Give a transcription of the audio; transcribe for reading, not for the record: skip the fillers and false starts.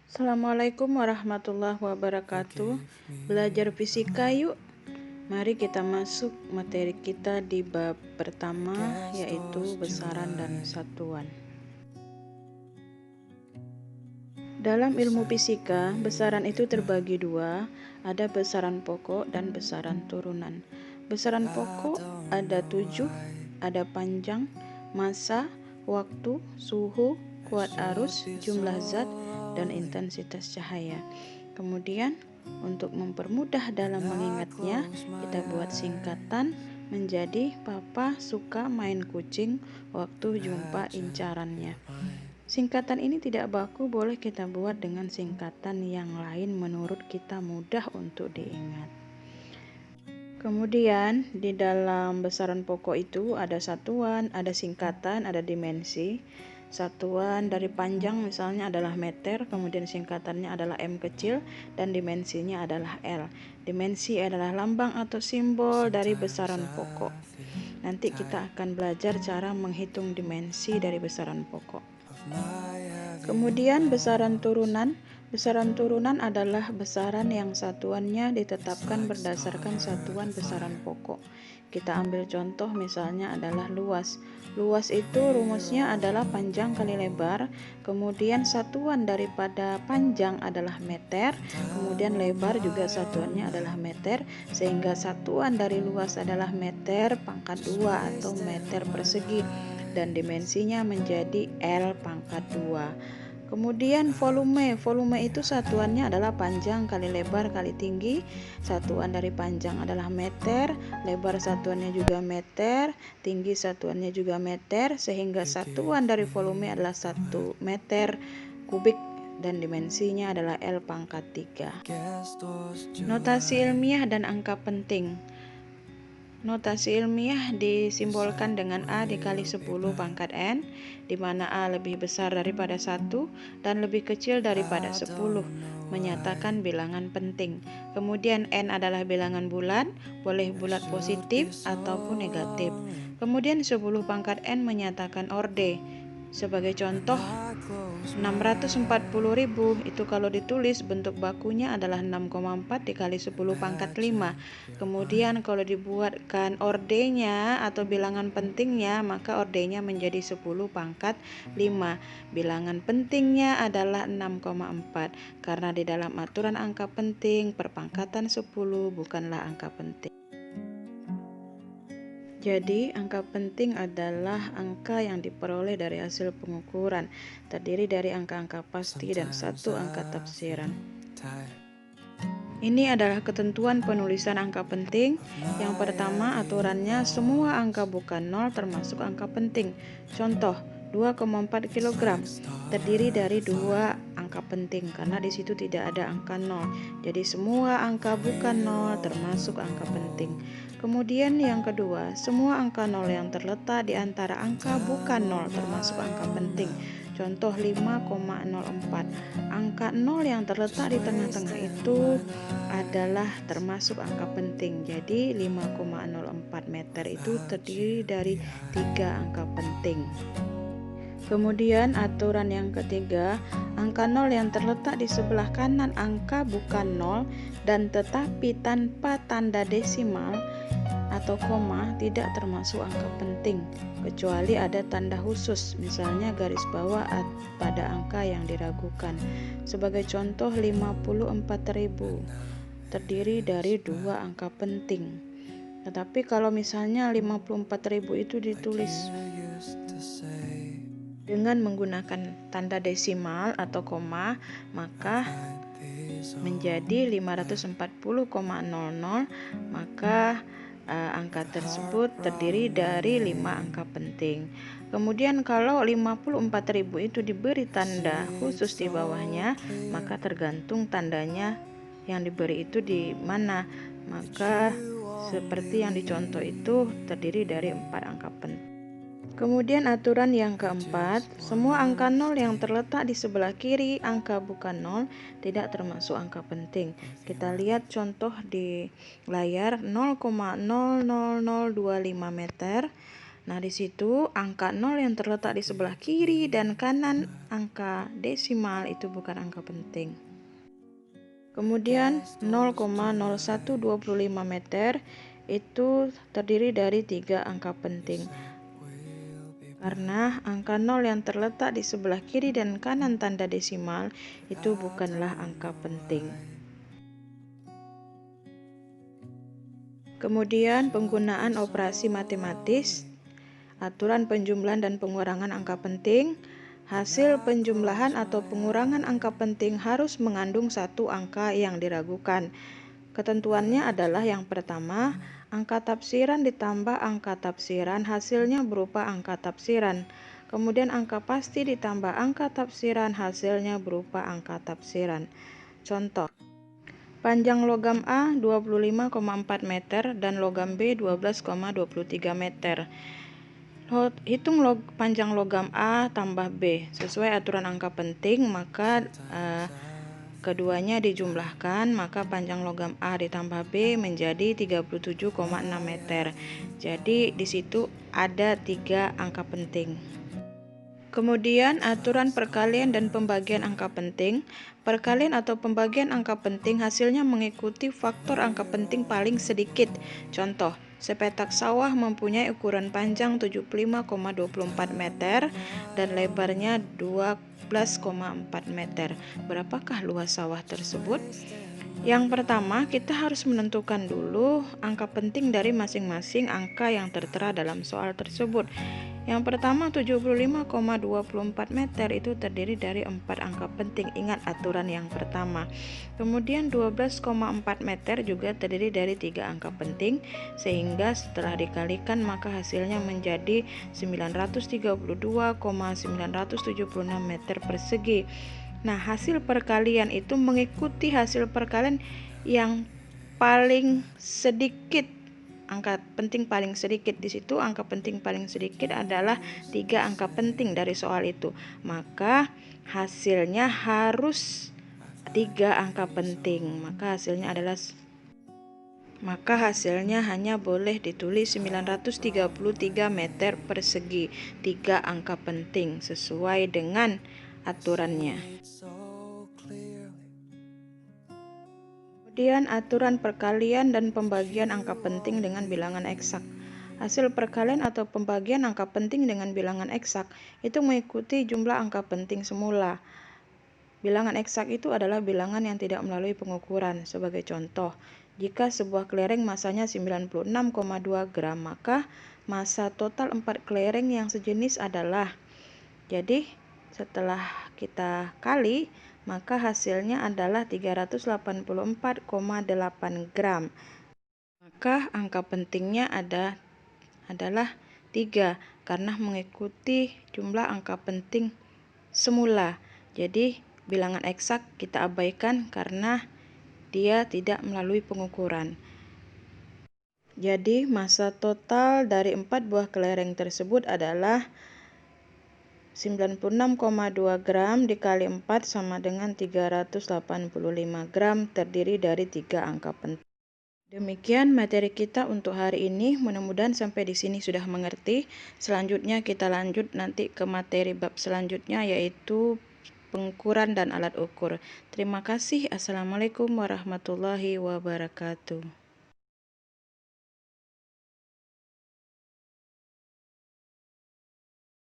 Assalamualaikum warahmatullahi wabarakatuh. Belajar fisika yuk. Mari kita masuk materi kita di bab pertama, yaitu besaran dan satuan. Dalam ilmu fisika, besaran itu terbagi dua, ada besaran pokok dan besaran turunan. Besaran pokok ada 7, ada panjang, massa, waktu, suhu, kuat arus, jumlah zat, dan intensitas cahaya. Kemudian, untuk mempermudah dalam mengingatnya, kita buat singkatan menjadi Papa suka main kucing waktu jumpa incarannya. Singkatan ini tidak baku, boleh kita buat dengan singkatan yang lain menurut kita mudah untuk diingat. Kemudian di dalam besaran pokok itu ada satuan, ada singkatan, ada dimensi. Satuan dari panjang misalnya adalah meter, kemudian singkatannya adalah M kecil, dan dimensinya adalah L. Dimensi adalah lambang atau simbol dari besaran pokok. Nanti kita akan belajar cara menghitung dimensi dari besaran pokok. Kemudian besaran turunan. Besaran turunan adalah besaran yang satuannya ditetapkan berdasarkan satuan besaran pokok. Kita ambil contoh misalnya adalah luas. Luas itu rumusnya adalah panjang kali lebar, kemudian satuan daripada panjang adalah meter, kemudian lebar juga satuannya adalah meter, sehingga satuan dari luas adalah meter pangkat 2 atau meter persegi, dan dimensinya menjadi L pangkat 2. Kemudian volume itu satuannya adalah panjang kali lebar kali tinggi. Satuan dari panjang adalah meter, lebar satuannya juga meter, tinggi satuannya juga meter, sehingga satuan dari volume adalah 1 meter kubik dan dimensinya adalah L pangkat 3. Notasi ilmiah dan angka penting. Notasi ilmiah disimbolkan dengan A dikali 10 pangkat N, di mana A lebih besar daripada 1 dan lebih kecil daripada 10, menyatakan bilangan penting. Kemudian N adalah bilangan bulat, boleh bulat positif ataupun negatif. Kemudian 10 pangkat N menyatakan orde. Sebagai contoh, 640.000 itu kalau ditulis bentuk bakunya adalah 6,4 dikali 10 pangkat 5. Kemudian kalau dibuatkan ordenya atau bilangan pentingnya, maka ordenya menjadi 10 pangkat 5. Bilangan pentingnya adalah 6,4 karena di dalam aturan angka penting perpangkatan 10 bukanlah angka penting. Jadi, angka penting adalah angka yang diperoleh dari hasil pengukuran, terdiri dari angka-angka pasti dan satu angka tafsiran. Ini adalah ketentuan penulisan angka penting. Yang pertama, aturannya semua angka bukan 0 termasuk angka penting. Contoh, 2,4 kg terdiri dari 2 angka penting karena di situ tidak ada angka 0. Jadi semua angka bukan 0 termasuk angka penting. Kemudian yang kedua, semua angka 0 yang terletak di antara angka bukan 0 termasuk angka penting. Contoh 5,04. Angka 0 yang terletak di tengah-tengah itu adalah termasuk angka penting. Jadi 5,04 meter itu terdiri dari 3 angka penting. Kemudian aturan yang ketiga, angka 0 yang terletak di sebelah kanan angka bukan 0 dan tetapi tanpa tanda desimal atau koma tidak termasuk angka penting, kecuali ada tanda khusus, misalnya garis bawah pada angka yang diragukan. Sebagai contoh 54.000 terdiri dari 2 angka penting. Tetapi kalau misalnya 54.000 itu ditulis dengan menggunakan tanda desimal atau koma, maka menjadi 540,00, maka angka tersebut terdiri dari 5 angka penting. Kemudian kalau 54.000 itu diberi tanda khusus di bawahnya, maka tergantung tandanya yang diberi itu di mana. Maka seperti yang dicontoh itu terdiri dari 4 angka penting. Kemudian aturan yang keempat, semua angka 0 yang terletak di sebelah kiri angka bukan 0 tidak termasuk angka penting. Kita lihat contoh di layar 0,00025 meter. Nah, di situ angka 0 yang terletak di sebelah kiri dan kanan angka desimal itu bukan angka penting. Kemudian 0,0125 meter itu terdiri dari 3 angka penting. Karena angka 0 yang terletak di sebelah kiri dan kanan tanda desimal itu bukanlah angka penting. Kemudian penggunaan operasi matematis, aturan penjumlahan dan pengurangan angka penting. Hasil penjumlahan atau pengurangan angka penting harus mengandung satu angka yang diragukan. Ketentuannya adalah yang pertama, angka tafsiran ditambah angka tafsiran hasilnya berupa angka tafsiran. Kemudian angka pasti ditambah angka tafsiran hasilnya berupa angka tafsiran. Contoh, panjang logam A 25,4 meter dan logam B 12,23 meter. Hitung panjang logam A tambah B. Sesuai aturan angka penting, maka keduanya dijumlahkan, maka panjang logam A ditambah B menjadi 37,6 meter. Jadi di situ ada 3 angka penting. Kemudian aturan perkalian dan pembagian angka penting. Perkalian atau pembagian angka penting hasilnya mengikuti faktor angka penting paling sedikit. Contoh, sepetak sawah mempunyai ukuran panjang 75,24 meter dan lebarnya 12,4 meter. Berapakah luas sawah tersebut? Yang pertama, kita harus menentukan dulu angka penting dari masing-masing angka yang tertera dalam soal tersebut. Yang pertama, 75,24 meter itu terdiri dari 4 angka penting. Ingat aturan yang pertama. Kemudian 12,4 meter juga terdiri dari 3 angka penting, sehingga setelah dikalikan maka hasilnya menjadi 932,976 meter persegi. Nah, hasil perkalian itu mengikuti hasil perkalian yang paling sedikit. Angka penting paling sedikit di situ, angka penting paling sedikit adalah 3 angka penting dari soal itu. Maka hasilnya harus 3 angka penting. Maka hasilnya hanya boleh ditulis 933 meter persegi, 3 angka penting sesuai dengan aturannya. Kemudian aturan perkalian dan pembagian angka penting dengan bilangan eksak. Hasil perkalian atau pembagian angka penting dengan bilangan eksak itu mengikuti jumlah angka penting semula. Bilangan eksak itu adalah bilangan yang tidak melalui pengukuran. Sebagai contoh, jika sebuah kelereng masanya 96,2 gram, maka massa total 4 kelereng yang sejenis adalah. Jadi, setelah kita kali, maka hasilnya adalah 384,8 gram. Maka angka pentingnya adalah 3 karena mengikuti jumlah angka penting semula. Jadi bilangan eksak kita abaikan karena dia tidak melalui pengukuran. Jadi massa total dari 4 buah kelereng tersebut adalah 96,2 gram dikali 4 sama dengan 385 gram, terdiri dari 3 angka penting. Demikian materi kita untuk hari ini. Mudah-mudahan sampai di sini sudah mengerti. Selanjutnya kita lanjut nanti ke materi bab selanjutnya, yaitu pengukuran dan alat ukur. Terima kasih. Assalamualaikum warahmatullahi wabarakatuh.